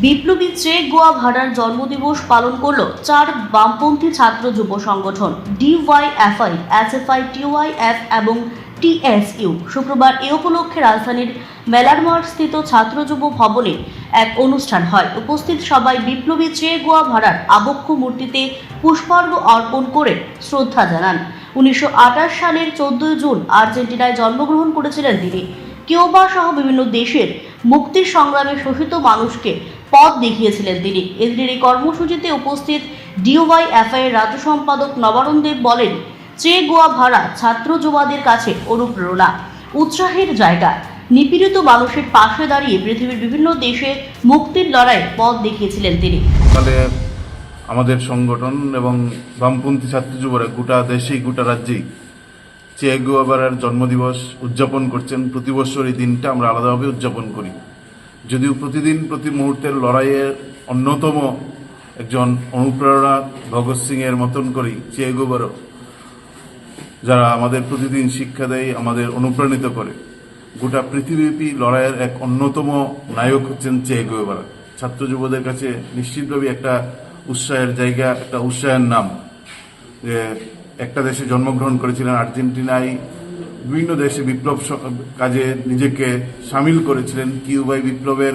বিপ্লবী চে গুয়াভারার জন্মদিবস পালন করল 4 বামপন্থী ছাত্র যুব সংগঠন ডিওয়াইএফআই, এসএফআই, টিওয়াইএফ এবং টিএসইউ। শুক্রবার এ উপলক্ষে রাজধানীর মেলারমাঠ স্থিত ছাত্র যুব ভবনে এক অনুষ্ঠান হয়। উপস্থিত সবাই বিপ্লবী চে গুয়াভারার আবক্ষ মূর্তিতে পুষ্পার্ঘ্য অর্পণ করে শ্রদ্ধা জানান। 1928 সালের 14 জুন আর্জেন্টিনায় জন্মগ্রহণ করেছিলেন তিনি। কিউবা সহ বিভিন্ন দেশের মুক্তির সংগ্রামে শোষিত মানুষকে পথ দেখিয়েছিলেন তিনি। এদিনের এই কর্মসূচিতে উপস্থিত ডিওয়াইএফআই এর রাজ্য সম্পাদক নবারুণ দেব বলেন, চে গুয়াভারা ছাত্র যুবাদের কাছে অনুপ্রেরণা, উৎসাহের জায়গা। নিপীড়িত মানুষের পাশে দাঁড়িয়ে পৃথিবীর বিভিন্ন দেশে মুক্তির লড়াইয়ে পথ দেখিয়েছিলেন তিনি। আমাদের সংগঠন এবং বামপন্থী ছাত্র যুবরা গোটা দেশেই গোটা রাজ্যেই চে গুয়েভারার জন্মদিবস উদযাপন করছেন। প্রতি বছর এই দিনটা আমরা আলাদাভাবে উদযাপন করি। যদিও প্রতিদিন প্রতি মুহূর্তের লড়াইয়ের অন্যতম একজন অনুপ্রেরণা ভগৎ সিং এর মতন করেই চে গুয়েভারা, যারা আমাদের প্রতিদিন শিক্ষা দেয়, আমাদের অনুপ্রাণিত করে। গোটা পৃথিবীব্যাপী লড়াইয়ের এক অন্যতম নায়ক হচ্ছেন চে গুয়েভারা। ছাত্র যুবদের কাছে নিশ্চিতভাবে একটা উৎসাহের জায়গা, একটা উৎসাহের নাম। যে একটা দেশে জন্মগ্রহণ করেছিলেন, আর্জেন্টিনায় বিভিন্ন দেশে বিপ্লব কাজে নিজেকে সামিল করেছিলেন। কিউবায় বিপ্লবের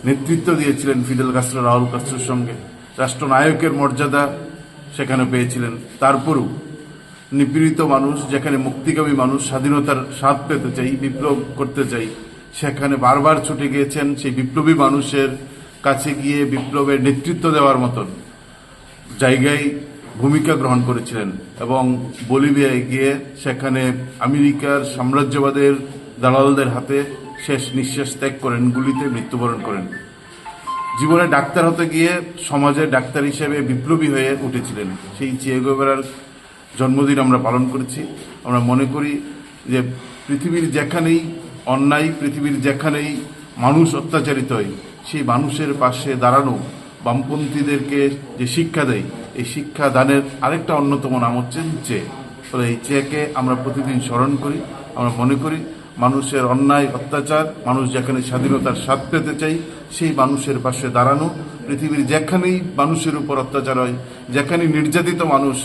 নেতৃত্ব দিয়েছিলেন ফিদেল কাস্ট্রো, রাউল কাস্ট্রোর সঙ্গে। রাষ্ট্রনায়কের মর্যাদা সেখানে পেয়েছিলেন। তারপরও নিপীড়িত মানুষ, যেখানে মুক্তিকামী মানুষ স্বাধীনতার স্বাদ পেতে চাই, বিপ্লব করতে চাই, সেখানে বারবার ছুটে গিয়েছেন। সেই বিপ্লবী মানুষের কাছে গিয়ে বিপ্লবের নেতৃত্ব দেওয়ার মতন জায়গায় ভূমিকা গ্রহণ করেছিলেন এবং বলিভিয়ায় গিয়ে সেখানে আমেরিকার সাম্রাজ্যবাদের দালালদের হাতে শেষ নিঃশ্বাস ত্যাগ করেন, গুলিতে মৃত্যুবরণ করেন। জীবনে ডাক্তার হতে গিয়ে সমাজের ডাক্তার হিসেবে বিপ্লবী হয়ে উঠেছিলেন। সেই চে গুয়েভারার জন্মদিন আমরা পালন করেছি। আমরা মনে করি যে পৃথিবীর যেখানেই অন্যায়, পৃথিবীর যেখানেই মানুষ অত্যাচারিত হয়, সেই মানুষের পাশে দাঁড়ানো বামপন্থীদেরকে যে শিক্ষা দেয়, এই শিক্ষা দানের আরেকটা অন্যতম নাম হচ্ছেন চে। ফলে এই চেকে আমরা প্রতিদিন স্মরণ করি। আমরা মনে করি মানুষের অন্যায় অত্যাচার, মানুষ যেখানে স্বাধীনতার স্বাদ পেতে চাই, সেই মানুষের পাশে দাঁড়ানো। পৃথিবীর যেখানেই মানুষের উপর অত্যাচার হয়, যেখানে নির্যাতিত মানুষ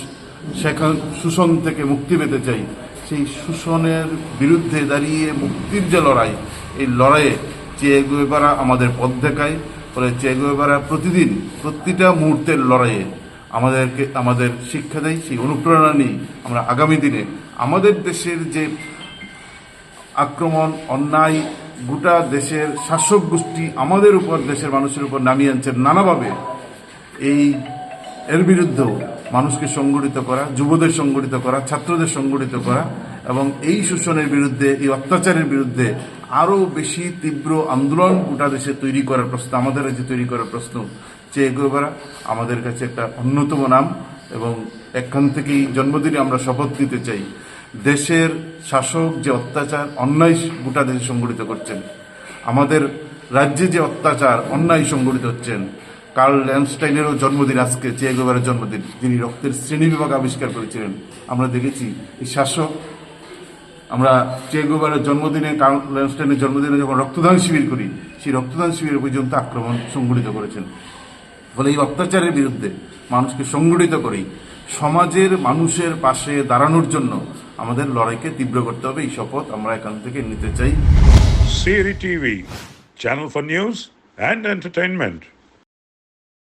সেখানে শোষণ থেকে মুক্তি পেতে চাই, সেই শোষণের বিরুদ্ধে দাঁড়িয়ে মুক্তির যে লড়াই, এই লড়াইয়ে চে গুয়েভারা আমাদের পথ দেখায়। ফলে চে গুয়েভারা প্রতিদিন প্রতিটা মুহূর্তের লড়াইয়ে আমাদের শিক্ষা দেয়। সেই অনুপ্রেরণা নিয়ে আমরা আগামী দিনে আমাদের দেশের যে আক্রমণ, অন্যায়, গোটা দেশের শাসক গোষ্ঠী আমাদের উপর, দেশের মানুষের উপর নামিয়ে আনছেন নানাভাবে, এর বিরুদ্ধেও মানুষকে সংগঠিত করা, যুবদের সংগঠিত করা, ছাত্রদের সংগঠিত করা এবং এই শোষণের বিরুদ্ধে, এই অত্যাচারের বিরুদ্ধে আরও বেশি তীব্র আন্দোলন গোটা দেশে তৈরি করার প্রশ্ন, আমাদের রাজ্যে তৈরি করার প্রশ্ন। চে গুয়েভারা আমাদের কাছে একটা অন্যতম নাম এবং এখান থেকেই জন্মদিনে আমরা শপথ নিতে চাই, দেশের শাসক যে অত্যাচার, অন্যায় গোটা দেশে সংগঠিত করছেন, আমাদের রাজ্যে যে অত্যাচার, অন্যায় সংগঠিত হচ্ছেন। কার্ল ল্যান্ডস্টাইনেরও জন্মদিন আজকে, চে গুয়েভারার জন্মদিন, যিনি রক্তের শ্রেণীবিভাগ আবিষ্কার করেছিলেন। আমরা দেখেছি এই শাসক, আমরা চে গুয়েভারার জন্মদিনে, কার্ল ল্যান্ডস্টাইনের জন্মদিনে যখন রক্তদান শিবির করি, সেই রক্তদান শিবির পর্যন্ত আক্রমণ সংগঠিত করেছেন। ফলে এই অত্যাচারের বিরুদ্ধে মানুষকে সংগঠিত করেই সমাজের মানুষের পাশে দাঁড়ানোর জন্য আমাদের লড়াইকে তীব্র করতে হবে। এই শপথ আমরা এখান থেকে নিতে চাই। Siri TV, channel for news and entertainment.